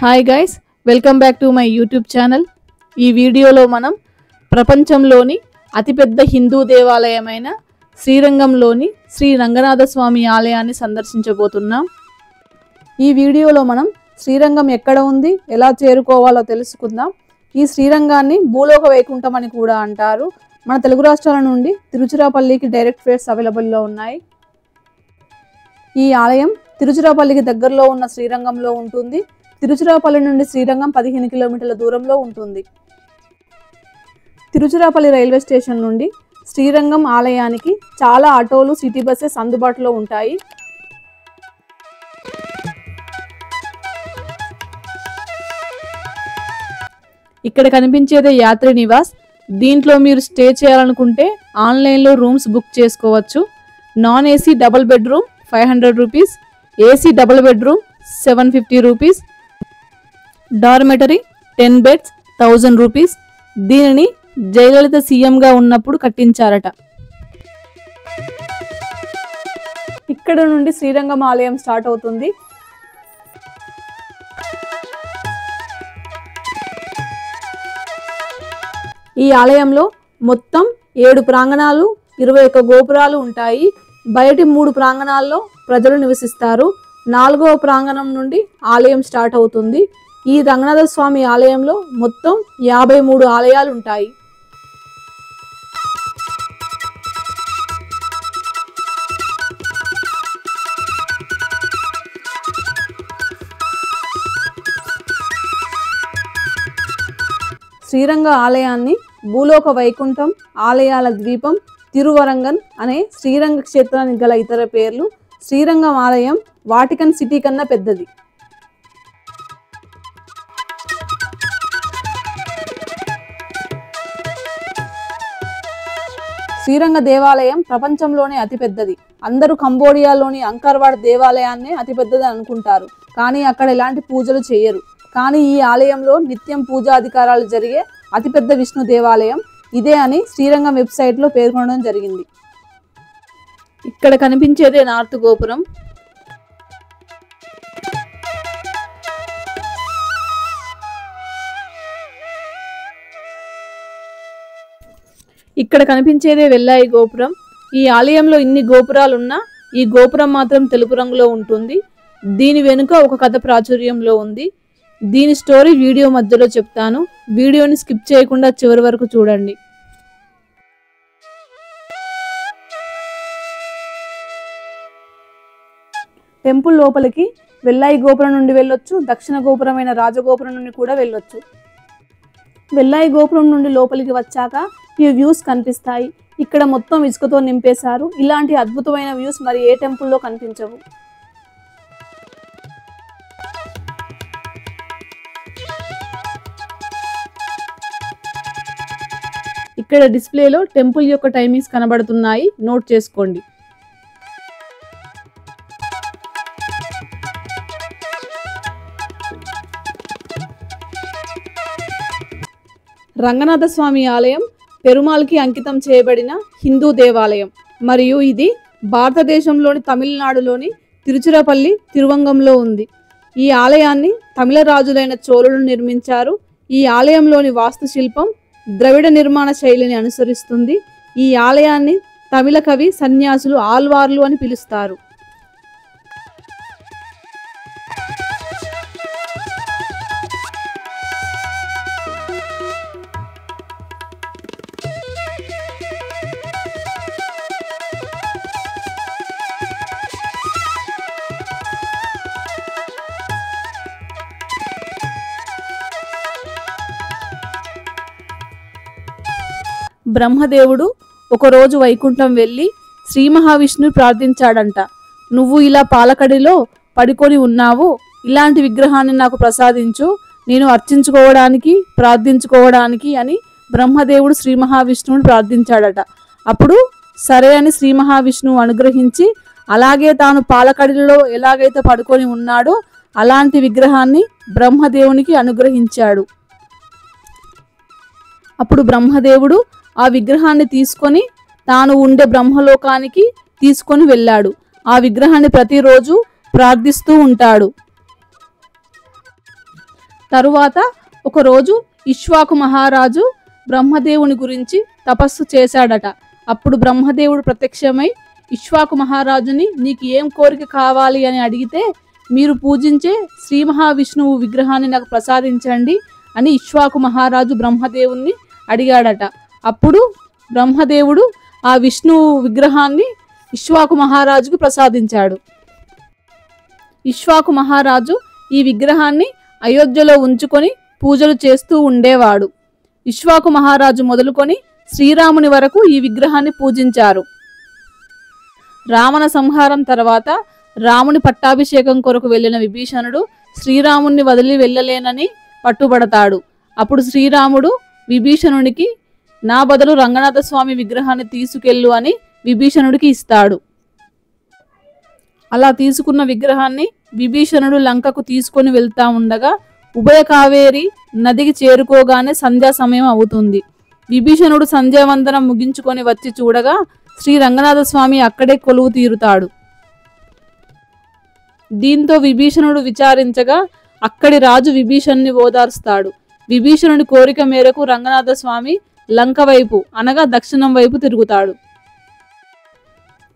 Hi guys, welcome back to my YouTube channel. ఈ వీడియోలో మనం ప్రపంచంలోని అతిపెద్ద హిందూ దేవాలయమైన శ్రీరంగంలోని శ్రీ రంగనాథ స్వామి ఆలయాన్ని సందర్శించబోతున్నాం. ఈ వీడియోలో మనం శ్రీరంగం ఎక్కడ ఉంది, ఎలా చేరుకోవాలో తెలుసుకుందాం. ఈ శ్రీరంగాన్ని భూలోక వైకుంఠం అని కూడా అంటారు. మన తెలుగు రాష్ట్రాల నుండి తిరుచిరాపల్లికి డైరెక్ట్ ఫ్లైట్స్ అవైలబుల్లో ఉన్నాయి. ఈ ఆలయం తిరుచిరాపల్లికి దగ్గరలో ఉన్న శ్రీరంగంలో ఉంటుంది. తిరుచిరాపల్లి నుండి శ్రీరంగం 15 కిలోమీటర్ల దూరంలో ఉంటుంది. తిరుచిరాపల్లి రైల్వే స్టేషన్ నుండి శ్రీరంగం ఆలయానికి చాలా ఆటోలు, సిటీ బస్సెస్ అందుబాటులో ఉంటాయి. ఇక్కడ కనిపించేదే యాత్రి నివాస్. దీంట్లో మీరు స్టే చేయాలనుకుంటే ఆన్లైన్లో రూమ్స్ బుక్ చేసుకోవచ్చు. Non AC double bedroom 500 rupees, AC double bedroom 750 rupees, dormitory 10 beds 1000 rupees. దీనిని జయలలిత సీఎంగా ఉన్నప్పుడు కట్టించారట. ఇక్కడ నుండి శ్రీరంగం ఆలయం స్టార్ట్ అవుతుంది. ఈ ఆలయంలో మొత్తం 7 ప్రాంగణాలు, 21 గోపురాలు ఉంటాయి. బయటి 3 ప్రాంగణాల్లో ప్రజలు నివసిస్తారు. 4వ ప్రాంగణం నుండి ఆలయం స్టార్ట్ అవుతుంది. ఈ రంగనాథ స్వామి ఆలయంలో మొత్తం 53 ఆలయాలు ఉంటాయి. శ్రీరంగ ఆలయాన్ని భూలోక వైకుంఠం, ఆలయాల ద్వీపం, తిరువరంగన్ అనే శ్రీరంగ క్షేత్రానికి గల ఇతర పేర్లు. శ్రీరంగం ఆలయం వాటికన్ సిటీ కన్నా పెద్దది. శ్రీరంగ దేవాలయం ప్రపంచంలోనే అతిపెద్దది. అందరూ కంబోడియాలోని అంకర్వాడ్ దేవాలయాన్నే అతిపెద్దది అనుకుంటారు, కానీ అక్కడ ఎలాంటి పూజలు చేయరు. కానీ ఈ ఆలయంలో నిత్యం పూజాధికారాలు జరిగే అతిపెద్ద విష్ణు దేవాలయం ఇదే అని శ్రీరంగం వెబ్సైట్లో పేర్కొనడం జరిగింది. ఇక్కడ కనిపించేదే నార్త్ గోపురం. ఇక్కడ కనిపించేదే వెల్లాయి గోపురం. ఈ ఆలయంలో ఇన్ని గోపురాలున్నా ఈ గోపురం మాత్రం తెలుపు రంగులో ఉంటుంది. దీని వెనుక ఒక కథ ప్రాచుర్యంలో ఉంది. దీని స్టోరీ వీడియో మధ్యలో చెప్తాను. వీడియోని స్కిప్ చేయకుండా చివరి వరకు చూడండి. టెంపుల్ లోపలికి వెల్లాయి గోపురం నుండి వెళ్ళొచ్చు, దక్షిణ గోపురమైన రాజగోపురం నుండి కూడా వెళ్ళొచ్చు. వెల్లాయి గోపురం నుండి లోపలికి వచ్చాక ఈ వ్యూస్ కనిపిస్తాయి. ఇక్కడ మొత్తం ఇసుకతో నింపేశారు. ఇలాంటి అద్భుతమైన వ్యూస్ మరి ఏ టెంపుల్లో కనిపించవు. ఇక్కడ డిస్ప్లేలో టెంపుల్ యొక్క టైమింగ్స్ కనబడుతున్నాయి, నోట్ చేసుకోండి. రంగనాథ స్వామి ఆలయం పెరుమాల్కి అంకితం చేయబడిన హిందూ దేవాలయం మరియు ఇది భారతదేశంలోని తమిళనాడులోని తిరుచిరాపల్లి, తిరువంగంలో ఉంది. ఈ ఆలయాన్ని తమిళ రాజులైన చోళులు నిర్మించారు. ఈ ఆలయంలోని వాస్తుశిల్పం ద్రవిడ నిర్మాణ శైలిని అనుసరిస్తుంది. ఈ ఆలయాన్ని తమిళ కవి సన్యాసులు ఆల్వార్లు అని పిలుస్తారు. బ్రహ్మదేవుడు ఒకరోజు వైకుంఠం వెళ్ళి శ్రీ మహావిష్ణువు ప్రార్థించాడంట. నువ్వు ఇలా పాలకడిలో పడుకొని ఉన్నావు, ఇలాంటి విగ్రహాన్ని నాకు ప్రసాదించు, నేను అర్చించుకోవడానికి, ప్రార్థించుకోవడానికి అని బ్రహ్మదేవుడు శ్రీ మహావిష్ణువుని ప్రార్థించాడట. అప్పుడు సరే అని శ్రీ మహావిష్ణువు అనుగ్రహించి అలాగే తాను పాలకడిలో ఎలాగైతే పడుకొని ఉన్నాడో అలాంటి విగ్రహాన్ని బ్రహ్మదేవునికి అనుగ్రహించాడు. అప్పుడు బ్రహ్మదేవుడు ఆ విగ్రహాన్ని తీసుకొని తాను ఉండే బ్రహ్మలోకానికి తీసుకొని వెళ్ళాడు. ఆ విగ్రహాన్ని ప్రతిరోజు ప్రార్థిస్తూ ఉంటాడు. తరువాత ఒకరోజు ఇక్ష్వాకు మహారాజు బ్రహ్మదేవుని గురించి తపస్సు చేశాడట. అప్పుడు బ్రహ్మదేవుడు ప్రత్యక్షమై ఇక్ష్వాకు మహారాజుని నీకు ఏం కోరిక కావాలి అని అడిగితే, మీరు పూజించే శ్రీ మహావిష్ణువు విగ్రహాన్ని నాకు ప్రసాదించండి అని ఇక్ష్వాకు మహారాజు బ్రహ్మదేవుణ్ణి అడిగాడట. అప్పుడు బ్రహ్మదేవుడు ఆ విష్ణువు విగ్రహాన్ని ఇక్ష్వాకు మహారాజుకు ప్రసాదించాడు. ఇక్ష్వాకు మహారాజు ఈ విగ్రహాన్ని అయోధ్యలో ఉంచుకొని పూజలు చేస్తూ ఉండేవాడు. ఇక్ష్వాకు మహారాజు మొదలుకొని శ్రీరాముని వరకు ఈ విగ్రహాన్ని పూజించారు. రావణ సంహారం తర్వాత రాముని పట్టాభిషేకం కొరకు వెళ్ళిన విభీషణుడు శ్రీరాముని వదిలి వెళ్ళలేనని పట్టుబడతాడు. అప్పుడు శ్రీరాముడు విభీషణునికి నా బదులు రంగనాథ స్వామి విగ్రహాన్ని తీసుకెళ్ళు అని విభీషణుడికి ఇస్తాడు. అలా తీసుకున్న విగ్రహాన్ని విభీషణుడు లంకకు తీసుకొని వెళ్తా ఉండగా ఉభయ కావేరి నదికి చేరుకోగానే సంధ్యా సమయం అవుతుంది. విభీషణుడు సంధ్యావందనం ముగించుకొని వచ్చి చూడగా శ్రీ రంగనాథ స్వామి అక్కడే కొలువు తీరుతాడు. దీంతో విభీషణుడు విచారించగా అక్కడి రాజు విభీషణుని ఓదార్స్తాడు. విభీషణుడి కోరిక మేరకు రంగనాథ స్వామి లంక వైపు అనగా దక్షిణం వైపు తిరుగుతాడు.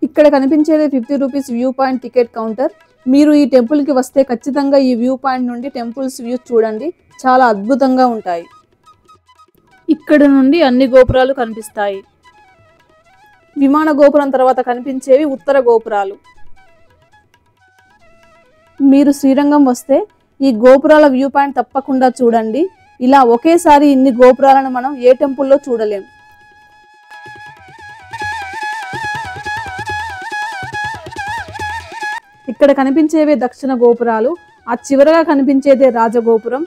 ఇక్కడ కనిపించేది 50 rupees view point ticket counter. మీరు ఈ టెంపుల్కి వస్తే ఖచ్చితంగా ఈ వ్యూ పాయింట్ నుండి టెంపుల్స్ వ్యూ చూడండి, చాలా అద్భుతంగా ఉంటాయి. ఇక్కడ నుండి అన్ని గోపురాలు కనిపిస్తాయి. విమాన గోపురం తర్వాత కనిపించేవి ఉత్తర గోపురాలు. మీరు శ్రీరంగం వస్తే ఈ గోపురాల వ్యూ పాయింట్ తప్పకుండా చూడండి. ఇలా ఒకేసారి ఇన్ని గోపురాలను మనం ఏ టెంపుల్లో చూడలేం. ఇక్కడ కనిపించేవే దక్షిణ గోపురాలు, ఆ చివరగా కనిపించేదే రాజగోపురం.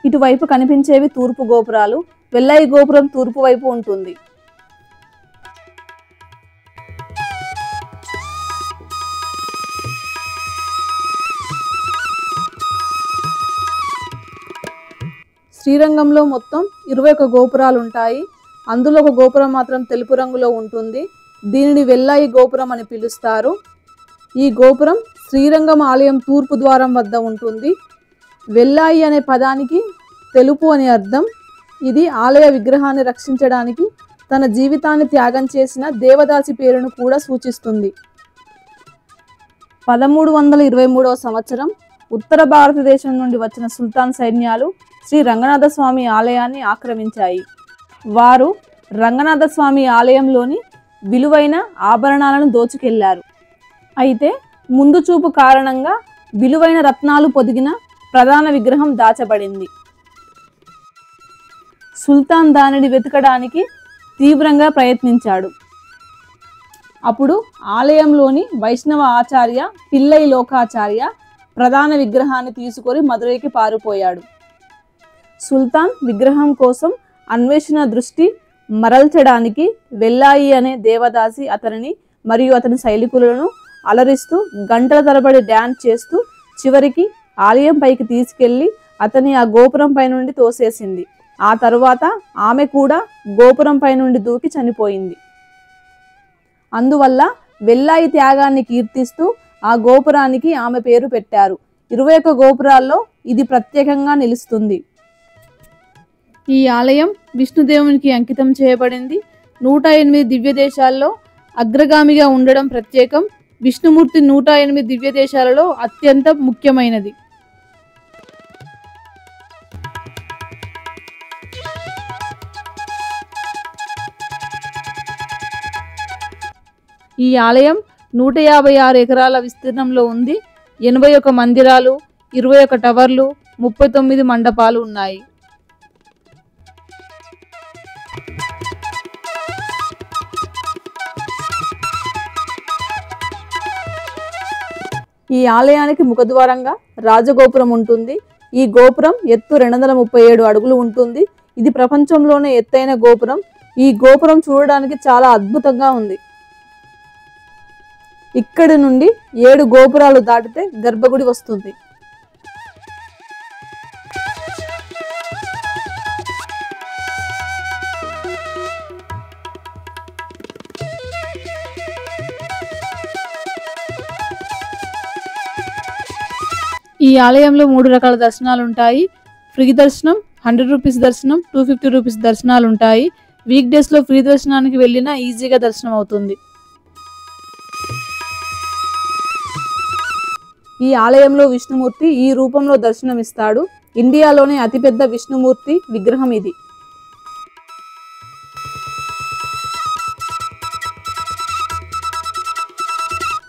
ఇటువైపు కనిపించేవి తూర్పు గోపురాలు. వెల్లయి గోపురం తూర్పు వైపు ఉంటుంది. శ్రీరంగంలో మొత్తం 21 గోపురాలు ఉంటాయి. అందులో ఒక గోపురం మాత్రం తెలుపు రంగులో ఉంటుంది. దీనిని వెల్లాయి గోపురం అని పిలుస్తారు. ఈ గోపురం శ్రీరంగం ఆలయం తూర్పు ద్వారం వద్ద ఉంటుంది. వెల్లాయి అనే పదానికి తెలుపు అని అర్థం. ఇది ఆలయ విగ్రహాన్ని రక్షించడానికి తన జీవితాన్ని త్యాగం చేసిన దేవదాసి పేరును కూడా సూచిస్తుంది. 1323వ సంవత్సరం ఉత్తర భారతదేశం నుండి వచ్చిన సుల్తాన్ సైన్యాలు శ్రీ రంగనాథ స్వామి ఆలయాన్ని ఆక్రమించాయి. వారు రంగనాథ స్వామి ఆలయంలోని విలువైన ఆభరణాలను దోచుకెళ్లారు. అయితే ముందు చూపు కారణంగా విలువైన రత్నాలు పొదిగిన ప్రధాన విగ్రహం దాచబడింది. సుల్తాన్ దానిని వెతకడానికి తీవ్రంగా ప్రయత్నించాడు. అప్పుడు ఆలయంలోని వైష్ణవ ఆచార్య పిల్లై లోకాచార్య ప్రధాన విగ్రహాన్ని తీసుకొని మదురైకి పారిపోయాడు. సుల్తాన్ విగ్రహం కోసం అన్వేషణ దృష్టి మరల్చడానికి వెల్లాయి అనే దేవదాసి అతనిని మరియు అతని సైనికులను అలరిస్తూ గంటల తరబడి డ్యాన్స్ చేస్తూ చివరికి ఆలయం పైకి తీసుకెళ్లి అతని ఆ గోపురం పై నుండి తోసేసింది. ఆ తరువాత ఆమె కూడా గోపురం పై నుండి దూకి చనిపోయింది. అందువల్ల వెల్లాయి త్యాగాన్ని కీర్తిస్తూ ఆ గోపురానికి ఆమె పేరు పెట్టారు. 21 గోపురాల్లో ఇది ప్రత్యేకంగా నిలుస్తుంది. ఈ ఆలయం విష్ణుదేవునికి అంకితం చేయబడింది. 108 దివ్య దేశాల్లో అగ్రగామిగా ఉండడం ప్రత్యేకం. విష్ణుమూర్తి 108 దివ్య దేశాలలో అత్యంత ముఖ్యమైనది. ఈ ఆలయం 156 ఎకరాల విస్తీర్ణంలో ఉంది. 81 మందిరాలు, 21 టవర్లు, 39 మండపాలు ఉన్నాయి. ఈ ఆలయానికి ముఖద్వారంగా రాజగోపురం ఉంటుంది. ఈ గోపురం ఎత్తు 237 అడుగులు ఉంటుంది. ఇది ప్రపంచంలోనే ఎత్తైన గోపురం. ఈ గోపురం చూడడానికి చాలా అద్భుతంగా ఉంది. ఇక్కడి నుండి 7 గోపురాలు దాటితే గర్భగుడి వస్తుంది. ఈ ఆలయంలో 3 రకాల దర్శనాలు ఉంటాయి. ఫ్రీ దర్శనం, 100 రూపీస్ దర్శనం, 250 రూపీస్ దర్శనాలు ఉంటాయి. వీక్ డేస్లో ఫ్రీ దర్శనానికి వెళ్ళినా ఈజీగా దర్శనం అవుతుంది. ఈ ఆలయంలో విష్ణుమూర్తి ఈ రూపంలో దర్శనమిస్తాడు. ఇండియాలోనే అతిపెద్ద విష్ణుమూర్తి విగ్రహం ఇది.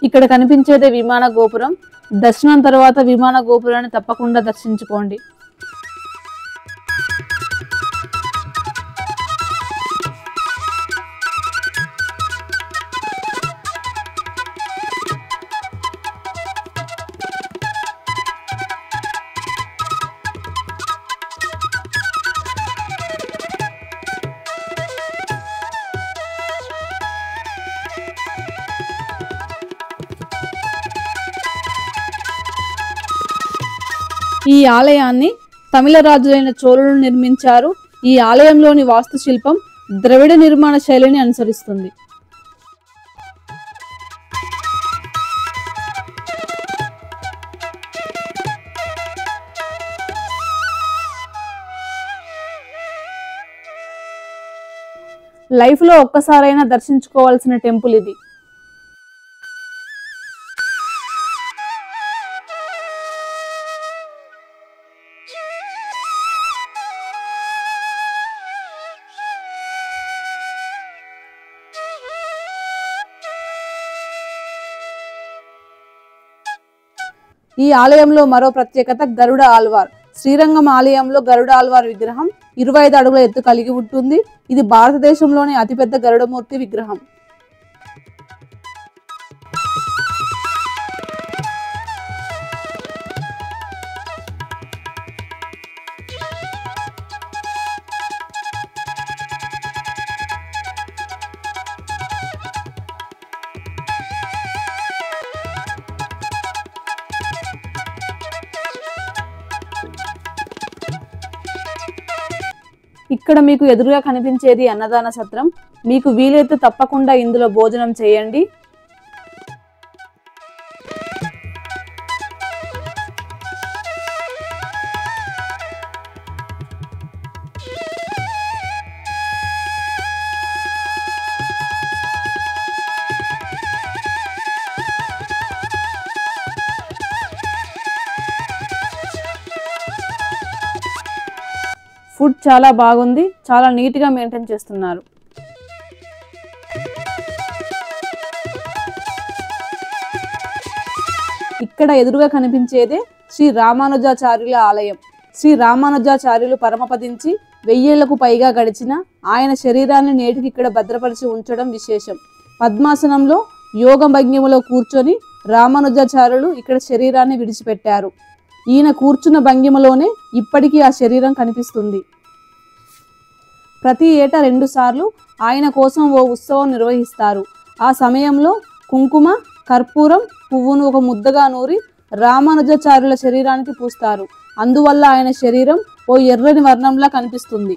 ఇక్కడ కనిపించేదే విమాన గోపురం. దర్శనం తర్వాత విమాన గోపురాన్ని తప్పకుండా దర్శించుకోండి. ఈ ఆలయాన్ని తమిళ రాజులైన చోళులు నిర్మించారు. ఈ ఆలయంలోని వాస్తుశిల్పం ద్రవిడ నిర్మాణ శైలిని అనుసరిస్తుంది. లైఫ్లో ఒక్కసారైనా దర్శించుకోవాల్సిన టెంపుల్ ఇది. ఈ ఆలయంలో మరో ప్రత్యేకత గరుడ ఆల్వార్. శ్రీరంగం ఆలయంలో గరుడ ఆల్వార్ విగ్రహం 25 అడుగుల ఎత్తు కలిగి ఉంటుంది. ఇది భారతదేశంలోని అతిపెద్ద గరుడమూర్తి విగ్రహం. ఇక్కడ మీకు ఎదురుగా కనిపించేది అన్నదాన సత్రం. మీకు వీలైతే తప్పకుండా ఇందులో భోజనం చేయండి. ఫుడ్ చాలా బాగుంది. చాలా నీట్గా మెయింటైన్ చేస్తున్నారు. ఇక్కడ ఎదురుగా కనిపించేదే శ్రీ రామానుజాచార్యుల ఆలయం. శ్రీ రామానుజాచార్యులు పరమపదించి 1000 ఏళ్లకు పైగా గడిచిన ఆయన శరీరాన్ని నేటికి ఇక్కడ భద్రపరిచి ఉంచడం విశేషం. పద్మాసనంలో యోగ భంగిమలో కూర్చొని రామానుజాచార్యులు ఇక్కడ శరీరాన్ని విడిచిపెట్టారు. ఈయన కూర్చున్న భంగిమలోనే ఇప్పటికీ ఆ శరీరం కనిపిస్తుంది. ప్రతి ఏటా 2 సార్లు ఆయన కోసం ఓ ఉత్సవం నిర్వహిస్తారు. ఆ సమయంలో కుంకుమ, కర్పూరం, పువ్వును ఒక ముద్దగా నూరి రామానుజాచార్యుల శరీరానికి పూస్తారు. అందువల్ల ఆయన శరీరం ఓ ఎర్రని వర్ణంలా కనిపిస్తుంది.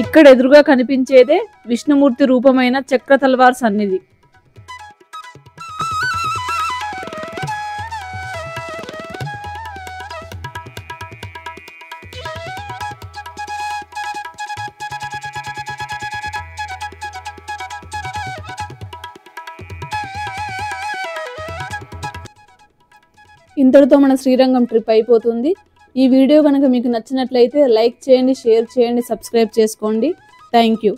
ఇక్కడ ఎదురుగా కనిపించేదే విష్ణుమూర్తి రూపమైన చక్ర తల్వార్ సన్నిధి. ఇంతటితో మన శ్రీరంగం ట్రిప్ అయిపోతుంది. ఈ వీడియో కనుక మీకు నచ్చినట్లయితే లైక్ చేయండి, షేర్ చేయండి, సబ్స్క్రైబ్ చేసుకోండి. Thank you.